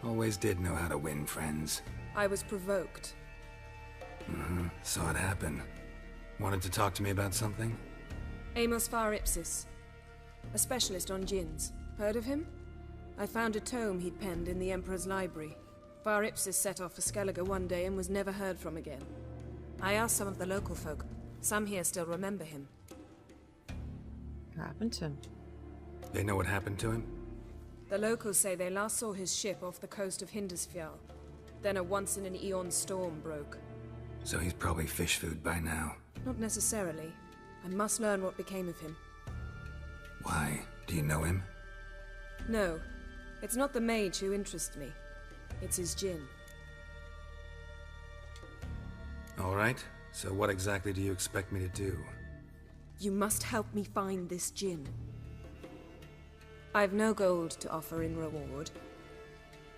Always did know how to win friends. I was provoked. Saw it happen. Wanted to talk to me about something? Amos Varipsis, a specialist on djinns. Heard of him? I found a tome he'd penned in the Emperor's library. Varipsis set off for Skellige one day and was never heard from again. I asked some of the local folk. Some here still remember him. What happened to him? They know what happened to him? The locals say they last saw his ship off the coast of Hindisfjall. Then a once-in-an-eon storm broke. So he's probably fish food by now. Not necessarily. I must learn what became of him. Why? Do you know him? No. It's not the mage who interests me. It's his djinn. All right. So what exactly do you expect me to do? You must help me find this djinn. I've no gold to offer in reward,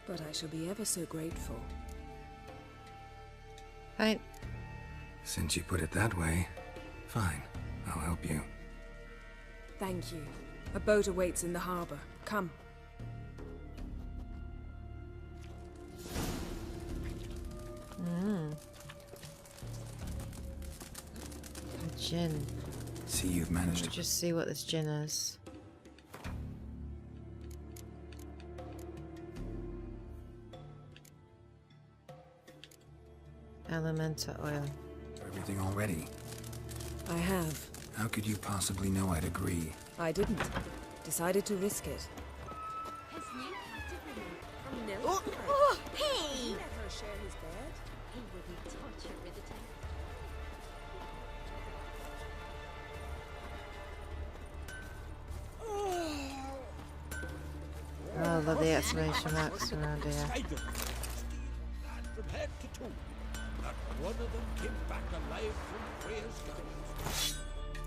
but I shall be ever so grateful. Fine. Since you put it that way, fine. I'll help you. Thank you. A boat awaits in the harbor. Come. A djinn. See, you've managed to... Just see what this djinn is. Elemental oil. Everything all ready? I have. How could you possibly know I'd agree? I didn't. Decided to risk it. Oh, hey! Let her share his bed. He wouldn't touch her with a tongue. Oh, I love the exclamation marks around here. From head to toe. Not one of them came back alive from Freya's guns.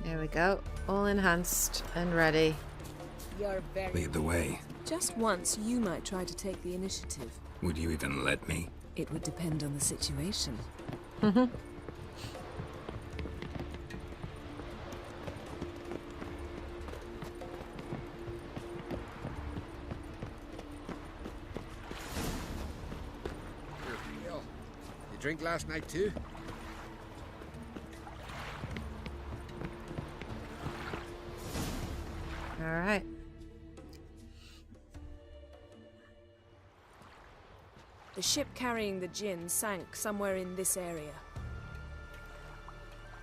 There we go. All enhanced and ready. You're very... Lead the way. Just once, you might try to take the initiative. Would you even let me? It would depend on the situation. Well, you drink last night too? All right. The ship carrying the djinn sank somewhere in this area.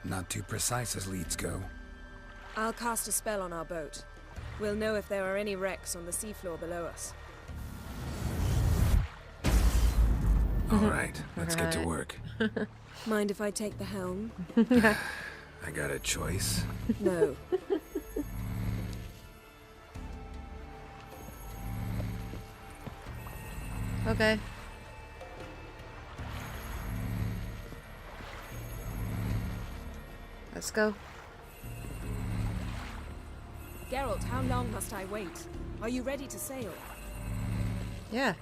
Not too precise as leads go. I'll cast a spell on our boat. We'll know if there are any wrecks on the seafloor below us. All right, let's get to Right. work. Mind if I take the helm? I got a choice. No. Okay. Let's go. Geralt, how long must I wait? Are you ready to sail? Yeah.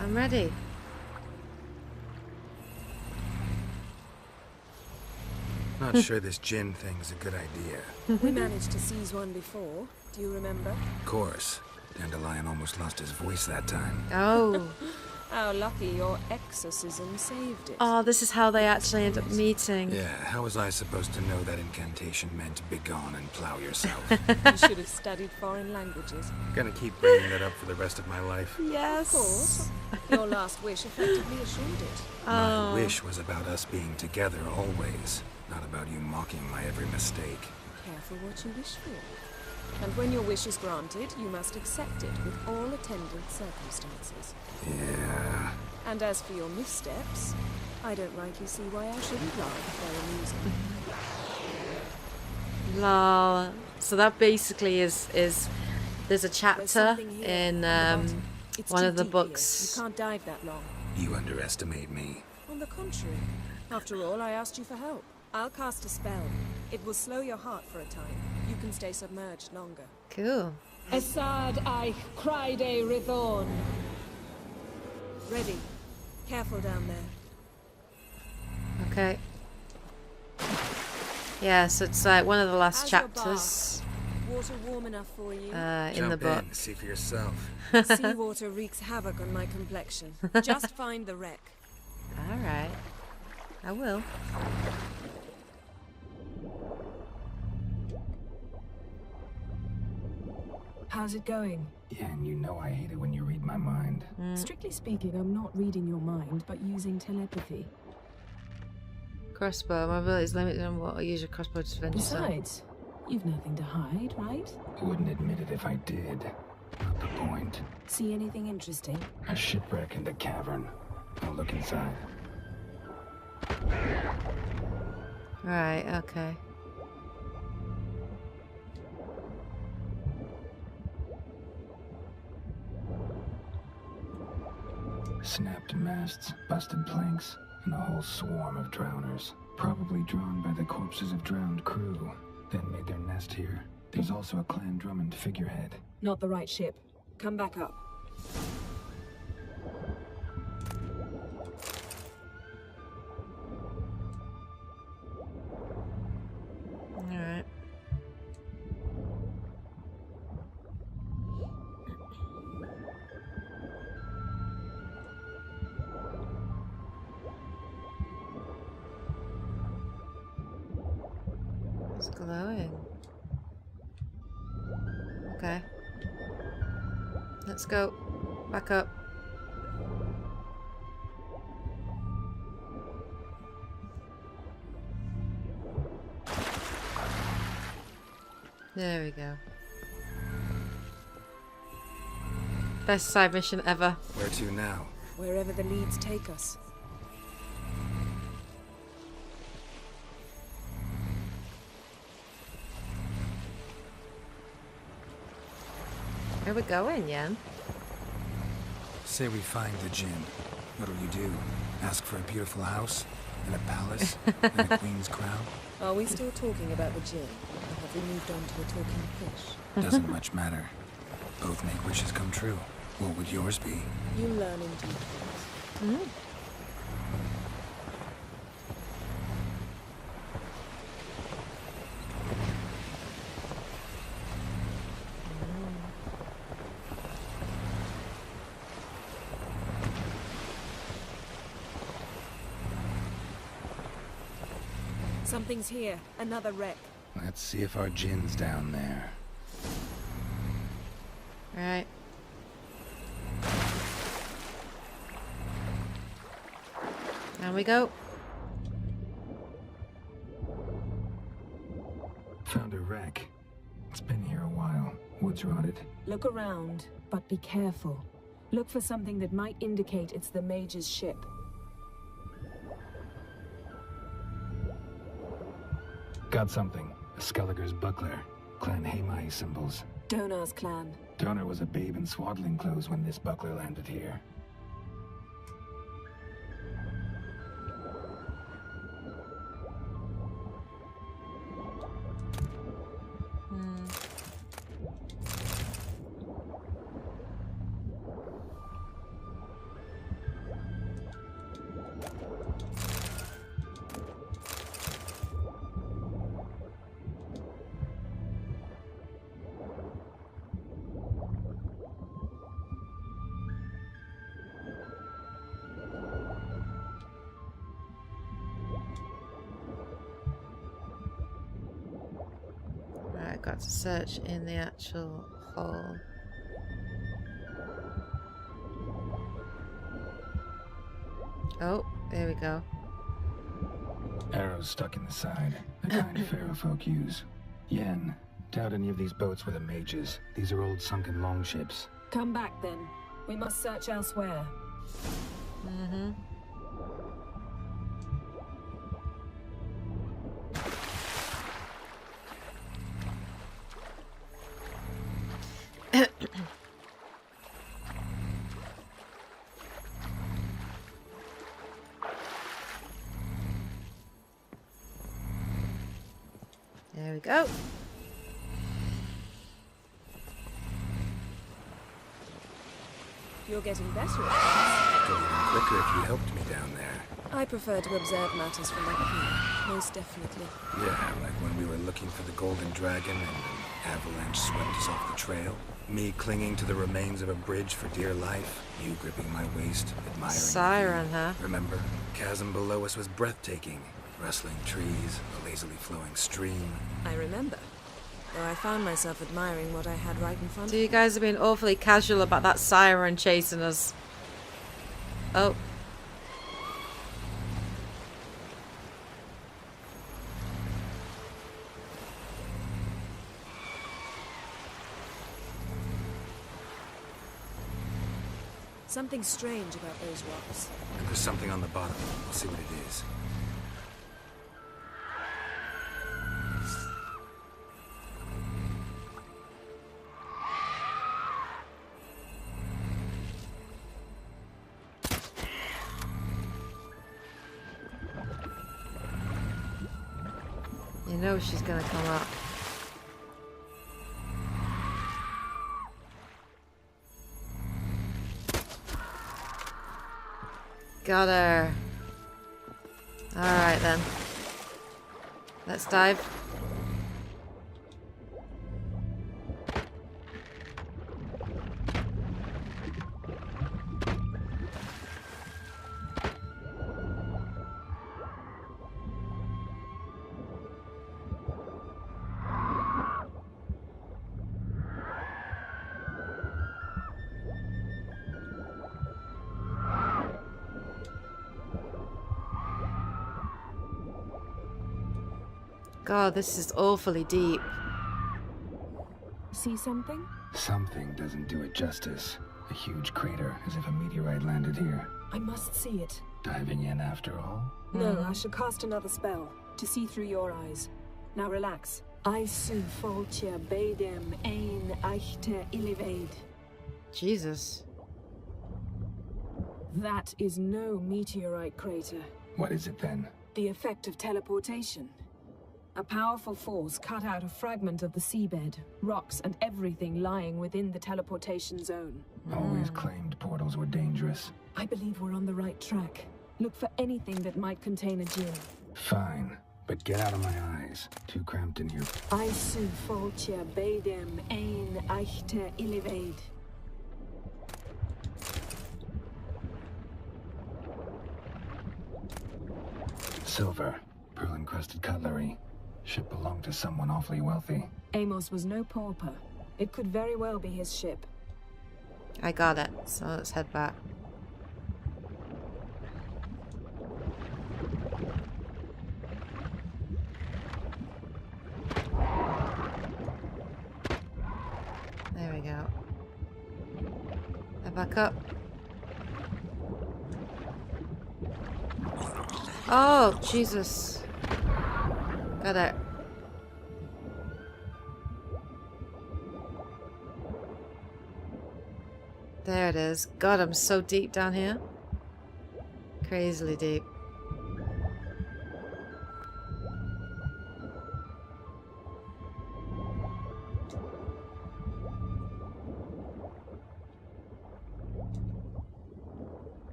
I'm ready. Not sure this djinn thing's a good idea. We managed to seize one before. Do you remember? Of course. Dandelion almost lost his voice that time. Oh. How lucky your exorcism saved it. Oh, this is how they actually end up meeting. Yeah, how was I supposed to know that incantation meant begone and plow yourself? You should have studied foreign languages. Gonna keep bringing that up for the rest of my life. Yes. Of course. Your last wish effectively assured it. My wish was about us being together always, not about you mocking my every mistake. Careful what you wish for. And when your wish is granted, you must accept it with all attendant circumstances. Yeah. And as for your missteps, I don't rightly see why I shouldn't laugh if they're amusing. Lol. So that basically is there's a There's chapter something here in on the bottom. It's one too of the deep here. books. You can't dive that long. You underestimate me. On the contrary. After all, I asked you for help. I'll cast a spell. It will slow your heart for a time. You can stay submerged longer. Cool. Assad I cried a Rithorn. Ready. Careful down there. Okay. Yeah, so it's like one of the last How's your chapters. Water warm enough for you? In Jump the book. in, see for yourself. Seawater wreaks havoc on my complexion. Just find the wreck. Alright. I will. How's it going? Yeah, and you know I hate it when you read my mind. Strictly speaking, I'm not reading your mind, but using telepathy. Crossbow. My ability is limited on what I use a crossbow to defend yourself. Besides, you've nothing to hide, right? Wouldn't admit it if I did. Not the point. See anything interesting? A shipwreck in the cavern. I'll look inside. Right, okay. Snapped masts, busted planks, and a whole swarm of drowners. Probably drawn by the corpses of drowned crew. Then made their nest here. There's also a Clan Drummond figurehead. Not the right ship. Come back up. Alright. It's glowing. Okay. Let's go. Back up. There we go. Best side mission ever. Where to now? Wherever the leads take us. Where are we going, Yen? Say we find the Jinn. What'll you do? Ask for a beautiful house? And a palace? And a queen's crown? Are we still talking about the gin? Or have we moved on to a talking fish? Doesn't much matter. Both make wishes come true. What would yours be? You learn in due course. Something's here. Another wreck. Let's see if our Jinn's down there. Right. Down we go. Found a wreck. It's been here a while. Wood's rotted. Look around, but be careful. Look for something that might indicate it's the mage's ship. Got something. A Skelliger's buckler. Clan Hamai symbols. Donar's clan. Donar was a babe in swaddling clothes when this buckler landed here. Right, got to search in the actual hole. Oh, there we go. Arrows stuck in the side. The kind Pharaoh folk use. Yen, doubt any of these boats were the mages. These are old sunken longships. Come back then. We must search elsewhere. Mm-hmm. There we go. You're getting better at this. Go even quicker if you helped me down there. I prefer to observe matters from up here, most definitely. Yeah, like when we were looking for the golden dragon and Avalanche swept us off the trail. Me clinging to the remains of a bridge for dear life. You gripping my waist, admiring Siren, the huh? view. Remember, chasm below us was breathtaking. Rustling trees, a lazily flowing stream. I remember. Though I found myself admiring what I had right in front So of you me. guys have been awfully casual about that siren chasing us. Oh. Something strange about those rocks. And there's something on the bottom. We'll see what it is. You know she's gonna come up. Got her. Alright then. Let's dive. God, this is awfully deep. See something? Something doesn't do it justice. A huge crater, as if a meteorite landed here. I must see it. Diving in after all? No, I shall cast another spell to see through your eyes. Now relax. I su foltia bedem ein eichte illivaid. Jesus. That is no meteorite crater. What is it then? The effect of teleportation. A powerful force cut out a fragment of the seabed, rocks and everything lying within the teleportation zone. Always claimed portals were dangerous. I believe we're on the right track. Look for anything that might contain a djinn. Fine, but get out of my eyes. Too cramped in here. I su foltia bedem ein eichte illivaid. Silver, pearl-encrusted cutlery. Ship belonged to someone awfully wealthy. Amos was no pauper. It could very well be his ship. I got it, so let's head back. There we go. Head back up. Oh, Jesus. Got it. There it is. God, I'm so deep down here. Crazily deep.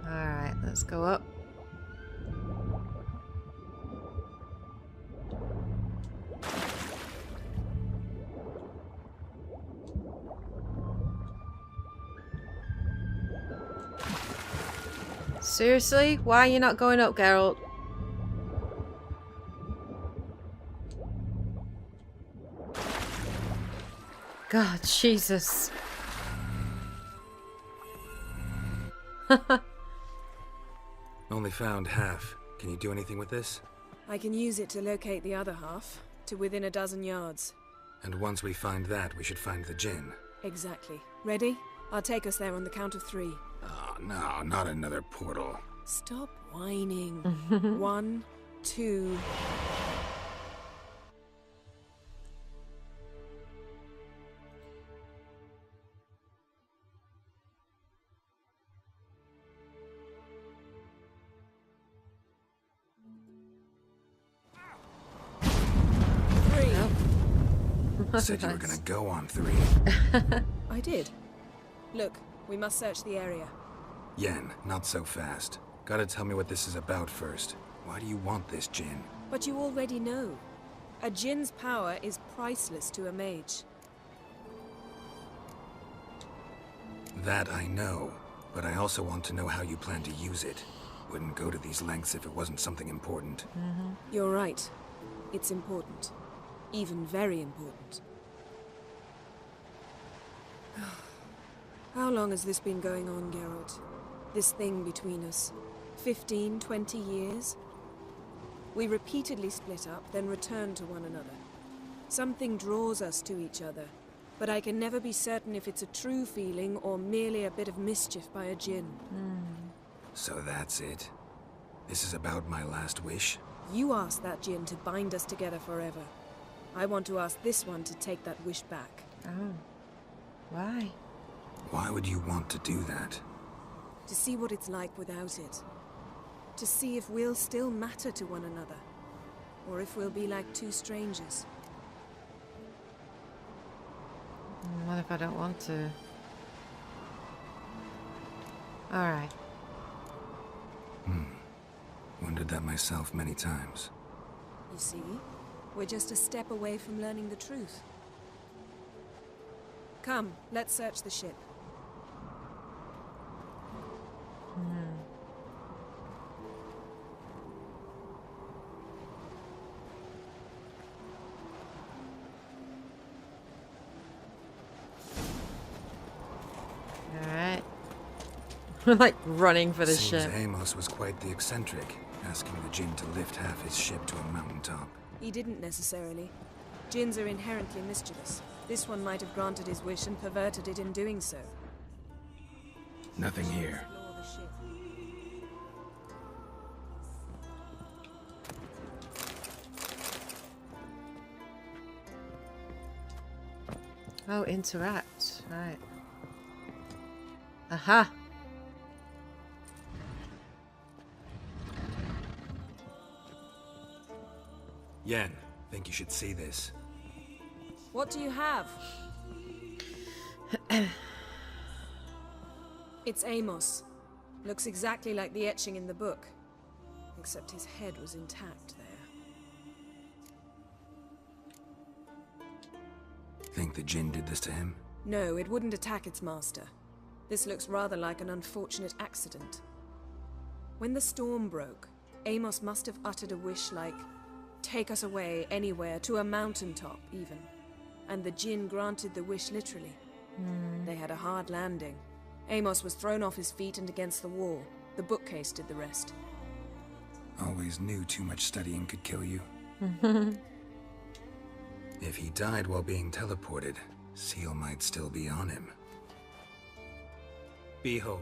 Alright, let's go up. Seriously? Why are you not going up, Geralt? God, Jesus. Only found half. Can you do anything with this? I can use it to locate the other half, to within a dozen yards. And once we find that, we should find the djinn. Exactly. Ready? I'll take us there on the count of 3. Oh, no, not another portal. Stop whining. 1, 2... Said you were gonna go on 3. I did. Look, we must search the area. Yen, not so fast. Gotta tell me what this is about first. Why do you want this djinn? But you already know. A Jinn's power is priceless to a mage. That I know, but I also want to know how you plan to use it. Wouldn't go to these lengths if it wasn't something important. You're right. It's important. Even very important. How long has this been going on, Geralt? This thing between us? 15, 20 years? We repeatedly split up, then returned to one another. Something draws us to each other, but I can never be certain if it's a true feeling or merely a bit of mischief by a Jinn. So that's it? This is about my last wish? You asked that Jinn to bind us together forever. I want to ask this one to take that wish back. Oh. Why? Why would you want to do that? To see what it's like without it. To see if we'll still matter to one another. Or if we'll be like two strangers. What if I don't want to? Alright. Wondered that myself many times. You see? We're just a step away from learning the truth. Come, let's search the ship. Alright. We're like running for the Seems ship. Amos was quite the eccentric, asking the Jinn to lift half his ship to a mountaintop. He didn't necessarily. Jinns are inherently mischievous. This one might have granted his wish and perverted it in doing so. Nothing here. Explore the ship. Oh, interact. Right. Aha! Yen, think you should see this. What do you have? It's Amos. Looks exactly like the etching in the book. Except his head was intact there. Think the Jinn did this to him? No, it wouldn't attack its master. This looks rather like an unfortunate accident. When the storm broke, Amos must have uttered a wish like, "Take us away, anywhere, to a mountaintop, even." And the Jinn granted the wish literally. They had a hard landing. Amos was thrown off his feet and against the wall. The bookcase did the rest. Always knew too much studying could kill you. If he died while being teleported, Seal might still be on him. Behold.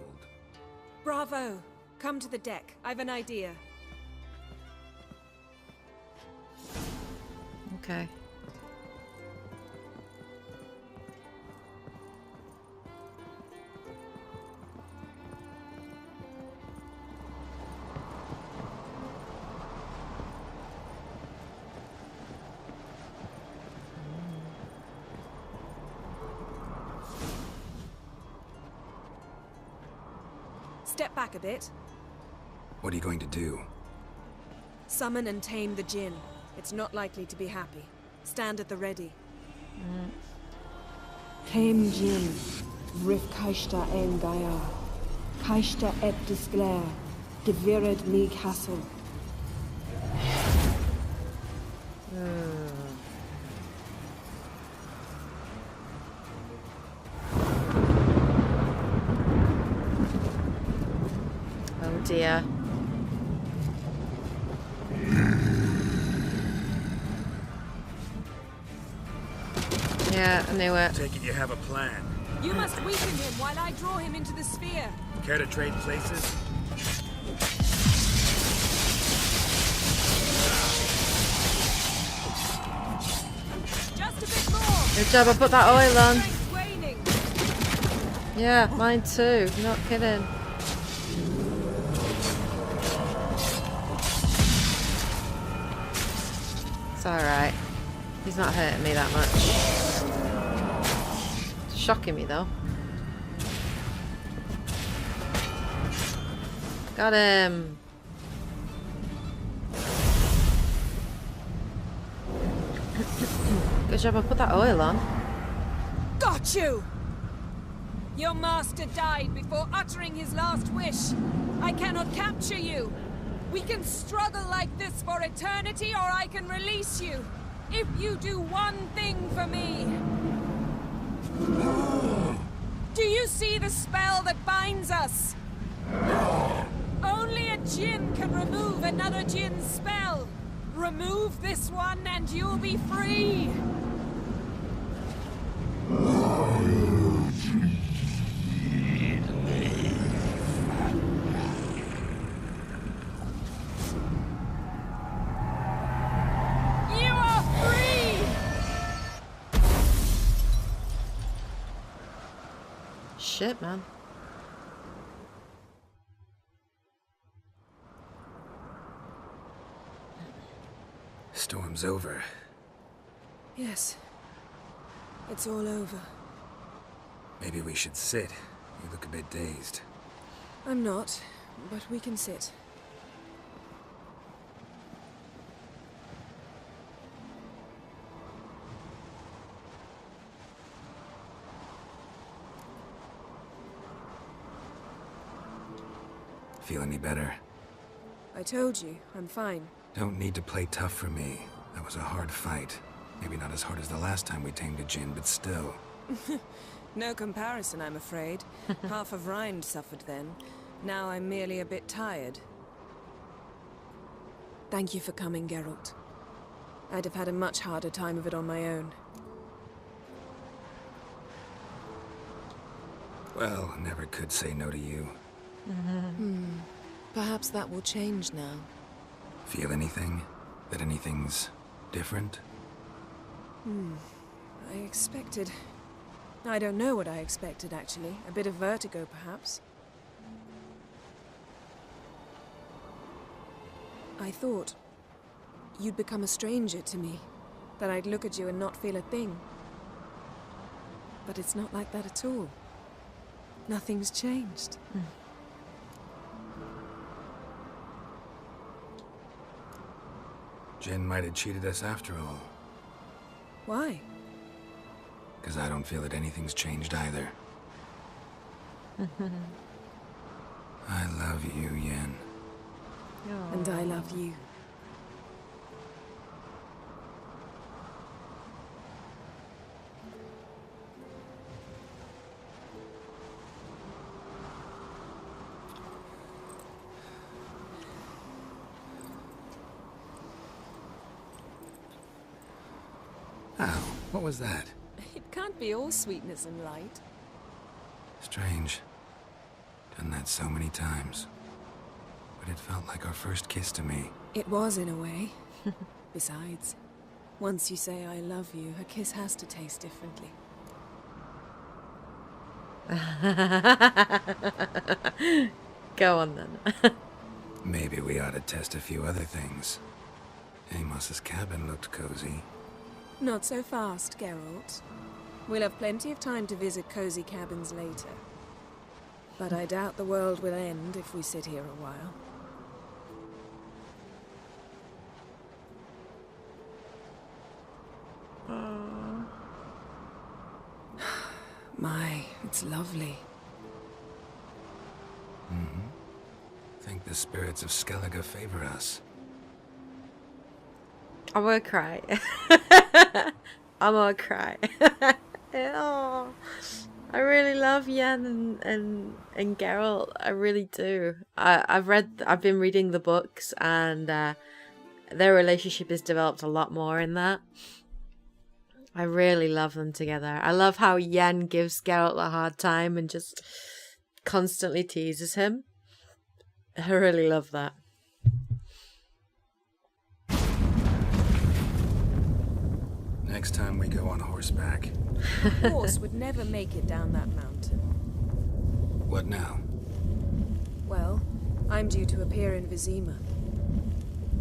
Bravo! Come to the deck. I've an idea. Okay. Step back a bit. What are you going to do? Summon and tame the Jinn. It's not likely to be happy. Stand at the ready. Tame Jinn, Rif Kaishta en Gaia, Kaishta et Disglair, Devirid me Castle. Oh dear. Yeah, I knew it. Take it you have a plan. You must weaken him while I draw him into the sphere. Care to trade places? Just a bit more. Good job, I put that oil on. Strength waning. Yeah, mine too. Not kidding. It's alright. He's not hurting me that much. Shocking me though. Got him. Good job I put that oil on. Got you! Your master died before uttering his last wish. I cannot capture you. We can struggle like this for eternity, or I can release you. If you do one thing for me. Do you see the spell that binds us? Only a djinn can remove another djinn's spell. Remove this one and you'll be free. You are free! Shit, man. Storm's over. Yes. It's all over. Maybe we should sit. You look a bit dazed. I'm not, but we can sit. Feel any better? I told you, I'm fine. Don't need to play tough for me. That was a hard fight. Maybe not as hard as the last time we tamed a djinn, but still. No comparison, I'm afraid. Half of Rind suffered then. Now I'm merely a bit tired. Thank you for coming, Geralt. I'd have had a much harder time of it on my own. Well, never could say no to you. Perhaps that will change now. Feel anything? That anything's different? I expected... I don't know what I expected, actually. A bit of vertigo, perhaps. I thought you'd become a stranger to me. That I'd look at you and not feel a thing. But it's not like that at all. Nothing's changed. Jinn might have cheated us after all. Why? Because I don't feel that anything's changed either. I love you, Yen. And I love you. Ow, what was that? It can't be all sweetness and light. Strange. Done that so many times. But it felt like our first kiss to me. It was, in a way. Besides, once you say I love you, a kiss has to taste differently. Go on then. Maybe we ought to test a few other things. Amos's cabin looked cozy. Not so fast, Geralt. We'll have plenty of time to visit cozy cabins later. But I doubt the world will end if we sit here a while. My, it's lovely. Think the spirits of Skellige favor us. I'm gonna cry. I'm gonna cry. Oh, I really love Yen and Geralt. I really do. I've been reading the books, and their relationship is developed a lot more in that. I really love them together. I love how Yen gives Geralt a hard time and just constantly teases him. I really love that. Next time we go on horseback. A horse would never make it down that mountain. What now? Well, I'm due to appear in Vizima.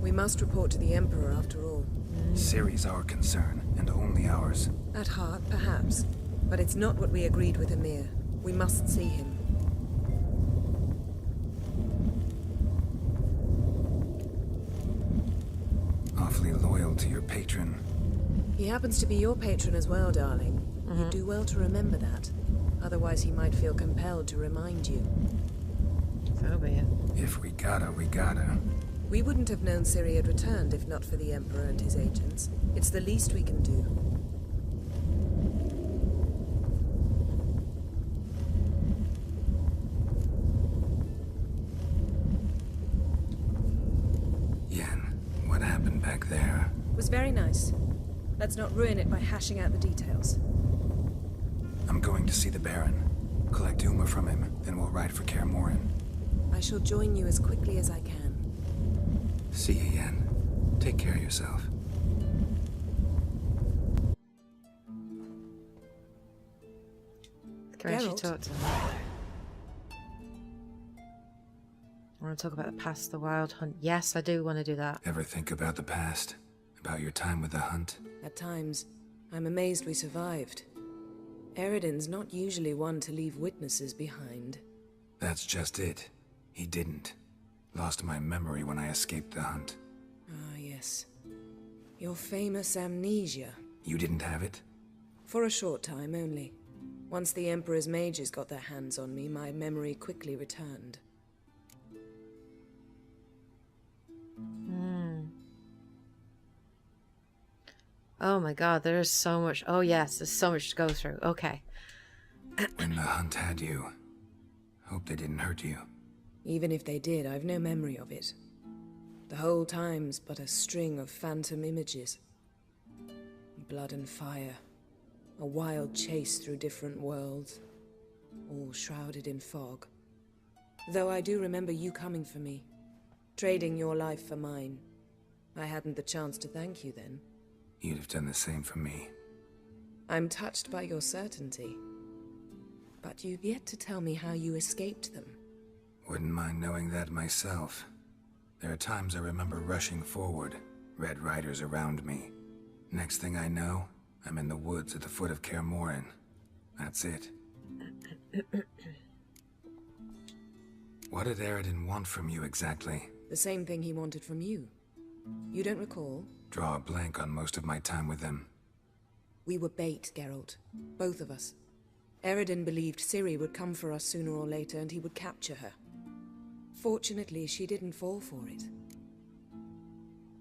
We must report to the Emperor after all. Ciri's our concern, and only ours. At heart, perhaps. But it's not what we agreed with Emir. We must see him. Awfully loyal to your patron. He happens to be your patron as well, darling. You do well to remember that. Otherwise he might feel compelled to remind you. So be it. If we gotta, we gotta. We wouldn't have known Ciri had returned if not for the Emperor and his agents. It's the least we can do. Yen, what happened back there? It was very nice. Let's not ruin it by hashing out the details. I'm going to see the Baron. Collect Uma from him, then we'll ride for Kaer Morhen. I shall join you as quickly as I can. See you, Yen. Take care of yourself. Can we actually Geralt? talk to him? I want to talk about the past, the Wild Hunt. Yes, I do want to do that. Ever think about the past? About your time with the Hunt? At times, I'm amazed we survived. Eridan's not usually one to leave witnesses behind. That's just it. He didn't. Lost my memory when I escaped the Hunt. Ah, yes. Your famous amnesia. You didn't have it? For a short time only. Once the Emperor's mages got their hands on me, my memory quickly returned. Oh my god, there is so much. Oh yes, there's so much to go through. Okay. When the Hunt had you. Hope they didn't hurt you. Even if they did, I've no memory of it. The whole time's but a string of phantom images. Blood and fire. A wild chase through different worlds. All shrouded in fog. Though I do remember you coming for me. Trading your life for mine. I hadn't the chance to thank you then. You'd have done the same for me. I'm touched by your certainty. But you've yet to tell me how you escaped them. Wouldn't mind knowing that myself. There are times I remember rushing forward, red riders around me. Next thing I know, I'm in the woods at the foot of Kaer Morhen. That's it. What did Eridan want from you exactly? The same thing he wanted from you. You don't recall? Draw a blank on most of my time with them. We were bait, Geralt. Both of us. Eridan believed Ciri would come for us sooner or later and he would capture her. Fortunately, she didn't fall for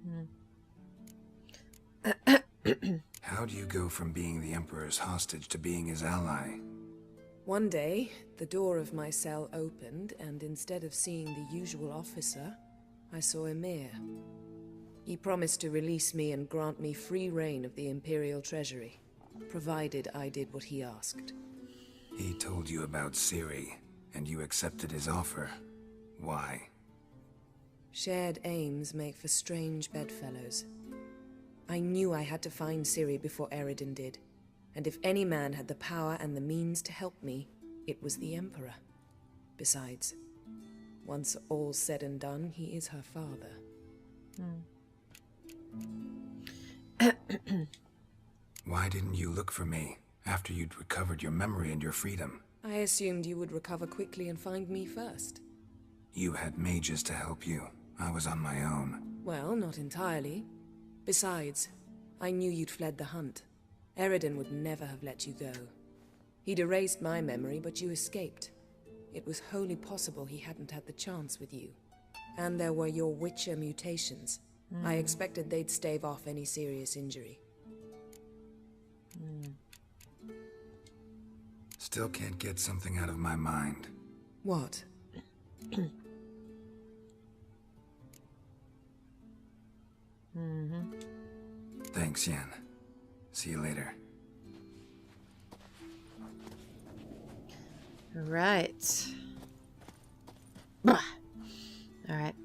Hmm. How do you go from being the Emperor's hostage to being his ally? One day, the door of my cell opened, and instead of seeing the usual officer, I saw Emir. He promised to release me and grant me free reign of the Imperial Treasury, provided I did what he asked. He told you about Ciri, and you accepted his offer. Why? Shared aims make for strange bedfellows. I knew I had to find Ciri before Eridan did, and if any man had the power and the means to help me, it was the Emperor. Besides, once all's said and done, he is her father. Why didn't you look for me after you'd recovered your memory and your freedom? I assumed you would recover quickly and find me first. You had mages to help you. I was on my own. Well, not entirely. Besides, I knew you'd fled the Hunt. Eridan would never have let you go. He'd erased my memory, but you escaped. It was wholly possible he hadn't had the chance with you. And there were your Witcher mutations. I expected they'd stave off any serious injury. Still can't get something out of my mind. What? Thanks, Yen. See you later. Right. Alright.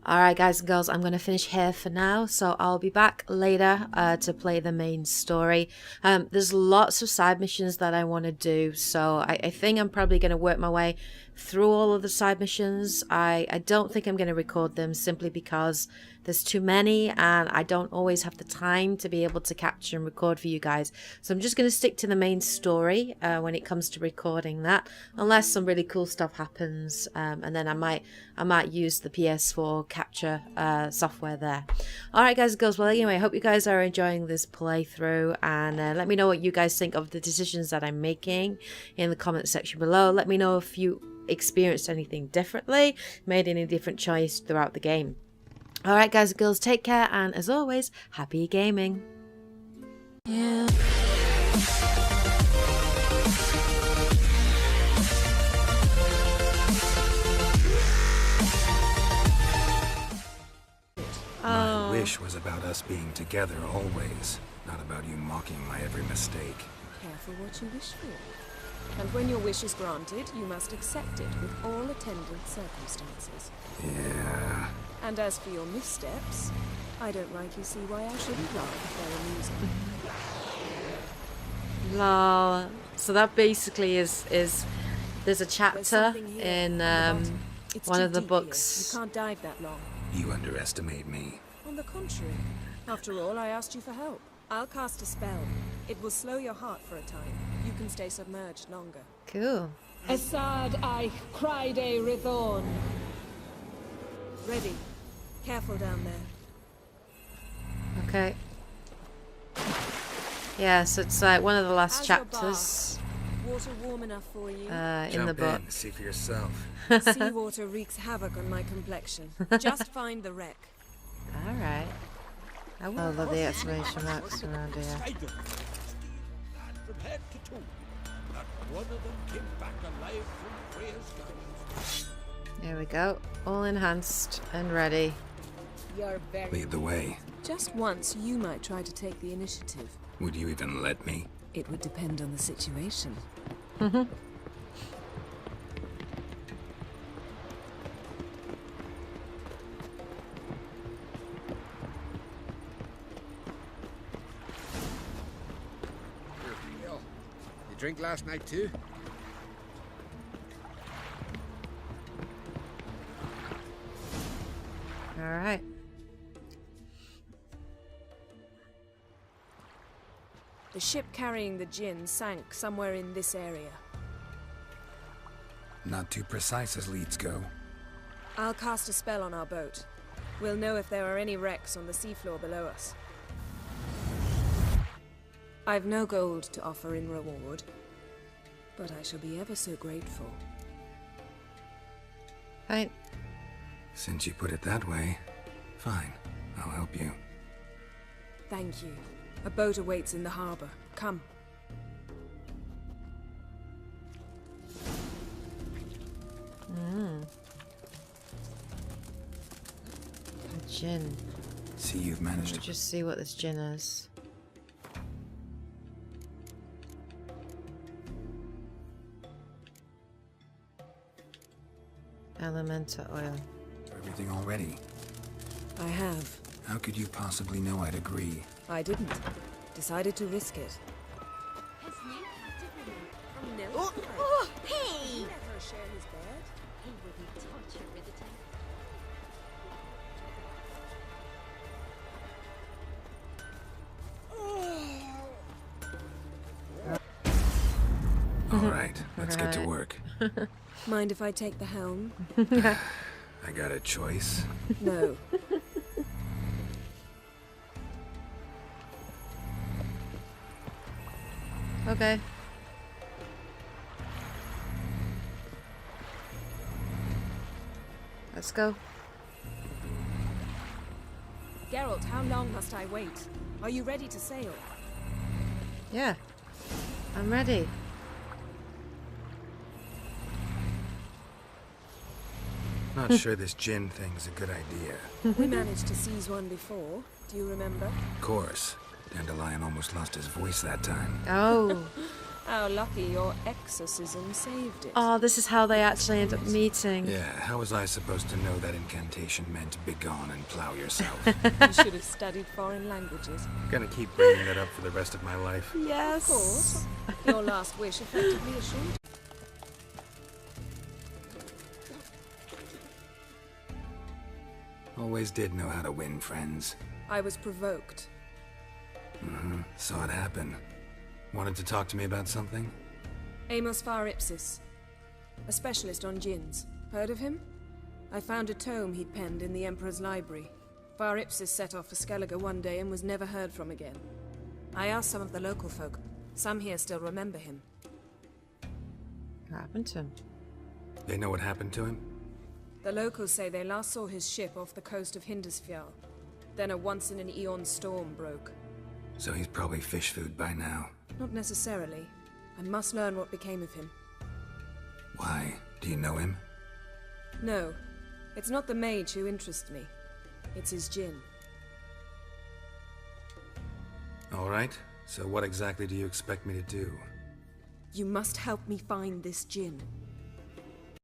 Alright, guys and girls, I'm going to finish here for now. So I'll be back later to play the main story. There's lots of side missions that I want to do. So I think I'm probably going to work my way through all of the side missions. I don't think I'm going to record them simply because there's too many and I don't always have the time to be able to capture and record for you guys. So I'm just going to stick to the main story when it comes to recording that, unless some really cool stuff happens, and then I might use the PS4 capture software there. Alright guys and girls, well anyway, I hope you guys are enjoying this playthrough, and let me know what you guys think of the decisions that I'm making in the comment section below. Let me know if you experienced anything differently, made any different choice throughout the game. Alright guys and girls, take care, and as always, happy gaming. Yeah. My wish was about us being together always, not about you mocking my every mistake. Careful what you wish for. And when your wish is granted, you must accept it with all attendant circumstances. Yeah. And as for your missteps, I don't rightly see why I shouldn't laugh if they're amusing. Lol. So that basically is there's a chapter in one of the books. You can't dive that long. You underestimate me. On the contrary. After all, I asked you for help. I'll cast a spell. It will slow your heart for a time. You can stay submerged longer. Cool. Assad I cried a Rithorn. Ready. Careful down there. Okay. Yeah, so it's like one of the last How's chapters Water warm enough for you? in the book. See for yourself. Seawater wreaks havoc on my complexion. Just find the wreck. Alright. I love the exclamation marks around here. And from head to toe, not one of them came back alive from Freya's gardens. There we go. All enhanced and ready. You're very... Lead the way. Just once, you might try to take the initiative. Would you even let me? It would depend on the situation. You drink last night too? Alright. The ship carrying the gin sank somewhere in this area. Not too precise as leads go. I'll cast a spell on our boat. We'll know if there are any wrecks on the seafloor below us. I've no gold to offer in reward, but I shall be ever so grateful. Fine. Since you put it that way, fine. I'll help you. Thank you. A boat awaits in the harbor. Come. A gin. See, you've managed to... Just see what this gin is. Elemental oil. Everything all ready? I have. How could you possibly know I'd agree? I didn't. Decided to risk it. Hey! Let her share his bed. He wouldn't touch her with a All right, let's get to work. Mind if I take the helm? I got a choice. No. Okay. Let's go. Geralt, how long must I wait? Are you ready to sail? Yeah. I'm ready. Not sure this gin thing's a good idea. We managed to seize one before. Do you remember? Of course. Dandelion almost lost his voice that time. Oh. How lucky your exorcism saved it. Oh, this is how they actually end up meeting. Yeah, how was I supposed to know that incantation meant begone and plow yourself? You should have studied foreign languages. Gonna keep bringing that up for the rest of my life. Yes. Of course. Your last wish effectively assured. Always did know how to win friends. I was provoked. Saw it happen. Wanted to talk to me about something? Amos Var Ipsis. A specialist on djinns. Heard of him? I found a tome he'd penned in the Emperor's library. Var Ipsis set off for Skellige one day and was never heard from again. I asked some of the local folk. Some here still remember him. What happened to him? They know what happened to him? The locals say they last saw his ship off the coast of Hindisfjall. Then a once-in-an-eon storm broke. So he's probably fish food by now. Not necessarily. I must learn what became of him. Why? Do you know him? No. It's not the mage who interests me. It's his djinn. Alright, so what exactly do you expect me to do? You must help me find this djinn.